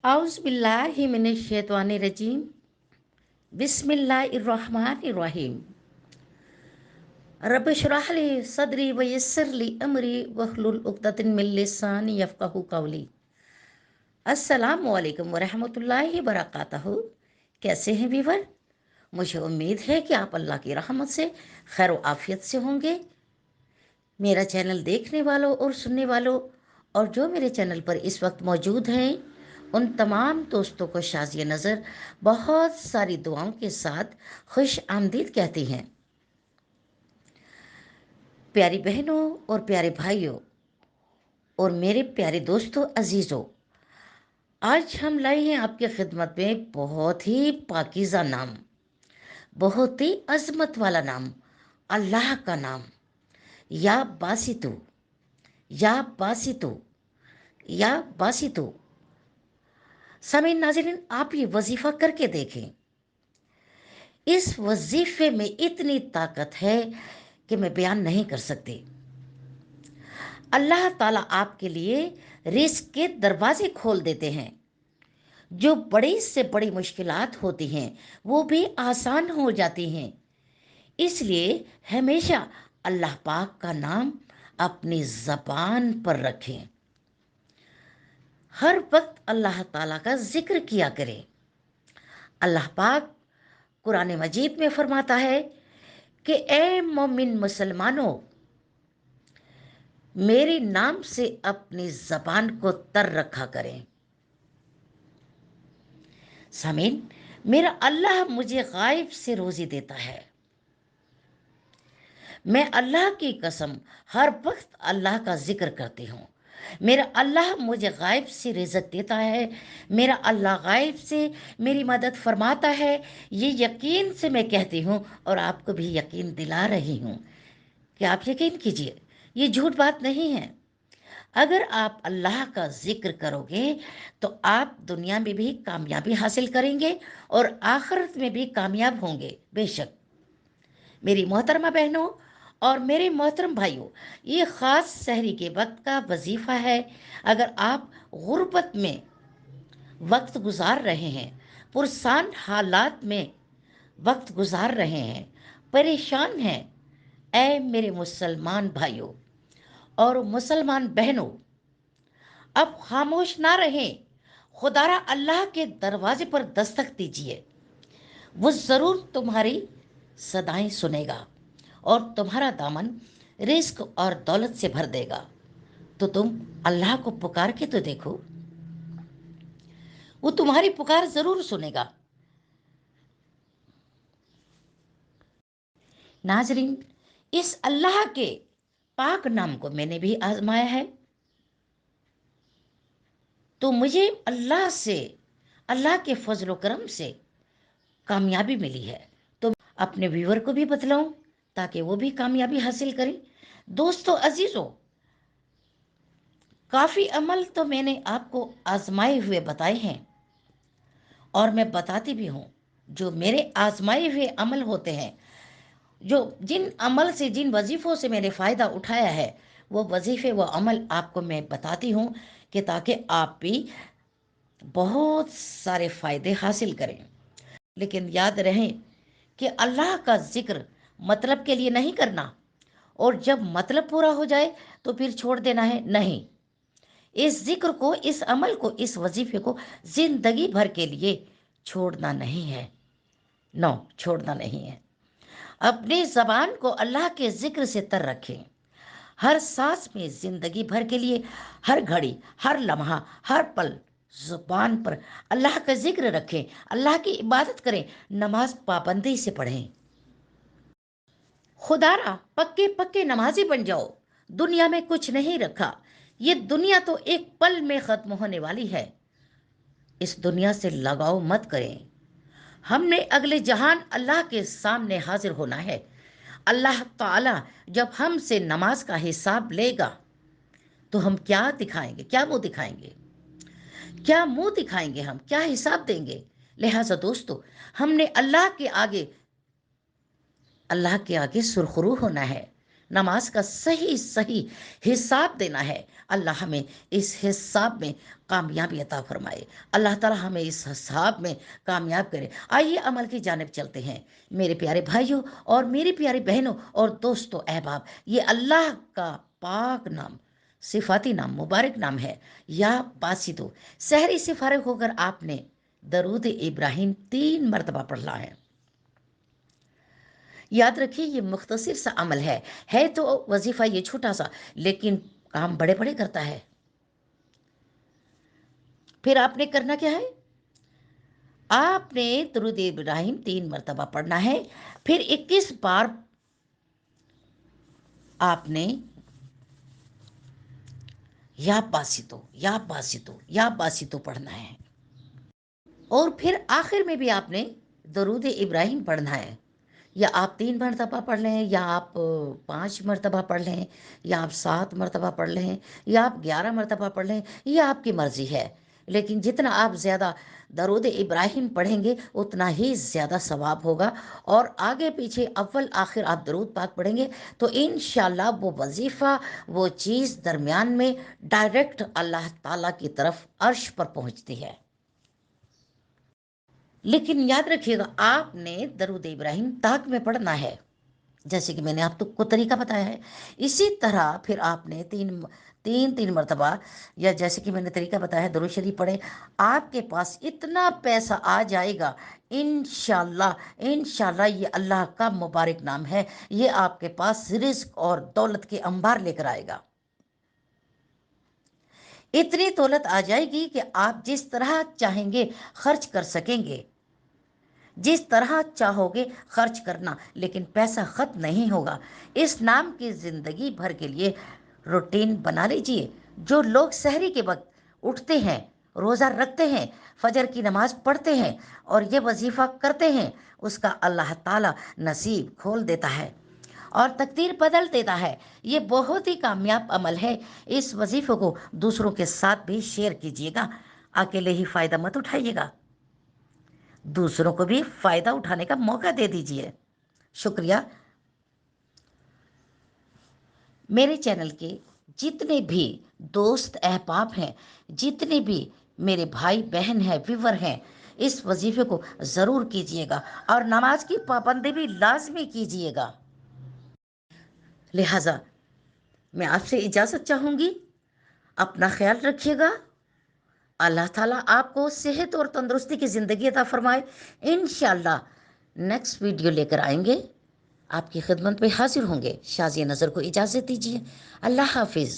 औज़ुबिल्लाहिमिनश्शैतानिर्रजीम बिस्मिल्लाहिर्रहमानिर्रहीम रब्बि इश्रह ली सदरी व यस्सिर ली अमरी वहलुल उक़दतन मिन लिसानी यफ़क़हू क़ौली। अस्सलामु अलैकुम वरहमतुल्लाहि वबरकातुहू। कैसे हैं वीवर? मुझे उम्मीद है कि आप अल्लाह की रहमत से खैर व आफियत से होंगे। मेरा चैनल देखने वालों और सुनने वालों और जो मेरे चैनल पर इस वक्त मौजूद हैं उन तमाम दोस्तों को शाज़िया नज़र बहुत सारी दुआओं के साथ खुश आमदीद कहती हैं। प्यारी बहनों और प्यारे भाइयों और मेरे प्यारे दोस्तों अजीज़ों, आज हम लाए हैं आपकी खिदमत में बहुत ही पाकीज़ा नाम, बहुत ही अजमत वाला नाम, अल्लाह का नाम, या बासितु, या बासितु, या बासितु। सामीन नाज़रीन, आप ये वजीफ़ा करके देखें। इस वजीफे में इतनी ताकत है कि मैं बयान नहीं कर सकती। अल्लाह ताला आपके लिए रिस्क के दरवाजे खोल देते हैं। जो बड़ी से बड़ी मुश्किलात होती हैं वो भी आसान हो जाती हैं। इसलिए हमेशा अल्लाह पाक का नाम अपनी ज़बान पर रखें। हर वक्त अल्लाह ताला का जिक्र किया करें। अल्लाह पाक कुरान मजीद में फरमाता है कि ए मोमिन मुसलमानों, मेरे नाम से अपनी जबान को तर रखा करें। सामीन, मेरा अल्लाह मुझे गायब से रोजी देता है। मैं अल्लाह की कसम हर वक्त अल्लाह का जिक्र करती हूँ। मेरा अल्लाह मुझे गायब से रिज़्क़ देता है। मेरा अल्लाह गायब से मेरी मदद फरमाता है। ये यकीन से मैं कहती हूँ और आपको भी यकीन दिला रही हूँ कि आप यकीन कीजिए, ये झूठ बात नहीं है। अगर आप अल्लाह का जिक्र करोगे तो आप दुनिया में भी कामयाबी हासिल करेंगे और आखिरत में भी कामयाब होंगे। बेशक मेरी मोहतरमा बहनों और मेरे मोहतरम भाइयों, ये ख़ास सहरी के वक्त का वजीफ़ा है। अगर आप गुर्बत में वक्त गुजार रहे हैं, पुरसान हालात में वक्त गुजार रहे हैं, परेशान हैं, ऐ मेरे मुसलमान भाइयों और मुसलमान बहनों, अब खामोश ना रहें। खुदारा अल्लाह के दरवाजे पर दस्तक दीजिए। वो ज़रूर तुम्हारी सदाएं सुनेगा और तुम्हारा दामन रिस्क और दौलत से भर देगा। तो तुम अल्लाह को पुकार के तो देखो, वो तुम्हारी पुकार ज़रूर सुनेगा। नाजरीन, इस अल्लाह के पाक नाम को मैंने भी आजमाया है, तो मुझे अल्लाह से, अल्लाह के फजल करम से कामयाबी मिली है। तो अपने व्यूवर को भी बतलाऊं ताकि वो भी कामयाबी हासिल करें। दोस्तों अजीज़ों, काफ़ी अमल तो मैंने आपको आजमाए हुए बताए हैं और मैं बताती भी हूँ। जो मेरे आजमाए हुए अमल होते हैं, जो जिन अमल से, जिन वजीफ़ों से मैंने फ़ायदा उठाया है, वो वजीफ़े, वो अमल आपको मैं बताती हूँ कि ताकि आप भी बहुत सारे फ़ायदे हासिल करें। लेकिन याद रहे कि अल्लाह का जिक्र मतलब के लिए नहीं करना और जब मतलब पूरा हो जाए तो फिर छोड़ देना है, नहीं। इस जिक्र को, इस अमल को, इस वजीफे को जिंदगी भर के लिए छोड़ना नहीं है। नो, छोड़ना नहीं है। अपनी जबान को अल्लाह के जिक्र से तर रखें। हर सांस में, जिंदगी भर के लिए, हर घड़ी, हर लम्हा, हर पल जुबान पर अल्लाह का जिक्र रखें। अल्लाह की इबादत करें, नमाज पाबंदी से पढ़ें। खुदारा पक्के पक्के नमाजी बन जाओ। दुनिया में कुछ नहीं रखा। ये दुनिया तो एक पल में खत्म होने वाली है। इस दुनिया से लगाव मत करें। हमने अगले जहान अल्लाह के सामने हाजिर होना है। अल्लाह ताला जब हमसे नमाज का हिसाब लेगा तो हम क्या दिखाएंगे, क्या मुंह दिखाएंगे, क्या मुंह दिखाएंगे, हम क्या हिसाब देंगे। लिहाजा दोस्तों, हमने अल्लाह के आगे सुरखरू होना है। नमाज का सही सही हिसाब देना है। अल्लाह हमें इस हिसाब में कामयाबी अता फरमाए। अल्लाह ताला हमें इस हिसाब में कामयाब करे। आइए अमल की जानिब चलते हैं मेरे प्यारे भाइयों और मेरी प्यारी बहनों और दोस्तों अहबाब। ये अल्लाह का पाक नाम, सिफाती नाम, मुबारक नाम है, या बासितो। सहरी से फारिग होकर आपने दरूद इब्राहिम 3 मरतबा पढ़ना है। याद रखिए ये मुख्तसर सा अमल है तो वजीफा ये छोटा सा, लेकिन काम बड़े बड़े करता है। फिर आपने करना क्या है? आपने दरूद इब्राहिम 3 मरतबा पढ़ना है। फिर 21 बार आपने या बासितो, या बासितो, या बासितो पढ़ना है। और फिर आखिर में भी आपने दरूद इब्राहिम पढ़ना है। या आप 3 मरतबा पढ़ लें, या आप 5 मरतबा पढ़ लें, या आप 7 मरतबा पढ़ लें, या आप 11 मरतबा पढ़ लें, ये आपकी मर्जी है। लेकिन जितना आप ज़्यादा दरूद इब्राहिम पढ़ेंगे उतना ही ज़्यादा सवाब होगा। और आगे पीछे अव्वल आखिर आप दरूद पाक पढ़ेंगे तो इंशाल्लाह वो वजीफ़ा, वो चीज़ दरमियान में डायरेक्ट अल्लाह ताला की तरफ अर्श पर पहुंचती है। लेकिन याद रखिएगा आपने दरूद इब्राहिम ताक में पढ़ना है, जैसे कि मैंने आपको तरीका बताया है। इसी तरह फिर आपने तीन मरतबा, या जैसे कि मैंने तरीका बताया है, दरूद शरीफ पढ़े। आपके पास इतना पैसा आ जाएगा इंशाल्लाह, इंशाल्लाह। ये अल्लाह का मुबारक नाम है, ये आपके पास रिस्क और दौलत के अंबार लेकर आएगा। इतनी दौलत आ जाएगी कि आप जिस तरह चाहेंगे खर्च कर सकेंगे, जिस तरह चाहोगे खर्च करना, लेकिन पैसा खत्म नहीं होगा। इस नाम की ज़िंदगी भर के लिए रूटीन बना लीजिए। जो लोग सहरी के वक्त उठते हैं, रोज़ा रखते हैं, फजर की नमाज पढ़ते हैं और ये वजीफ़ा करते हैं, उसका अल्लाह ताला नसीब खोल देता है और तकदीर बदल देता है। ये बहुत ही कामयाब अमल है। इस वजीफ़े को दूसरों के साथ भी शेयर कीजिएगा। अकेले ही फ़ायदा मत उठाइएगा, दूसरों को भी फ़ायदा उठाने का मौका दे दीजिए। शुक्रिया। मेरे चैनल के जितने भी दोस्त अहबाब हैं, जितने भी मेरे भाई बहन हैं, व्यूवर हैं, इस वजीफ़े को ज़रूर कीजिएगा और नमाज की पाबंदी भी लाजमी कीजिएगा। लिहाजा मैं आपसे इजाज़त चाहूँगी। अपना ख्याल रखिएगा। अल्लाह ताला आपको सेहत और तंदुरुस्ती की ज़िंदगी अता फरमाए। इंशाअल्लाह नेक्स्ट वीडियो लेकर आएंगे, आपकी खिदमत में हाजिर होंगे। शाज़िया नज़र को इजाज़त दीजिए। अल्लाह हाफिज़।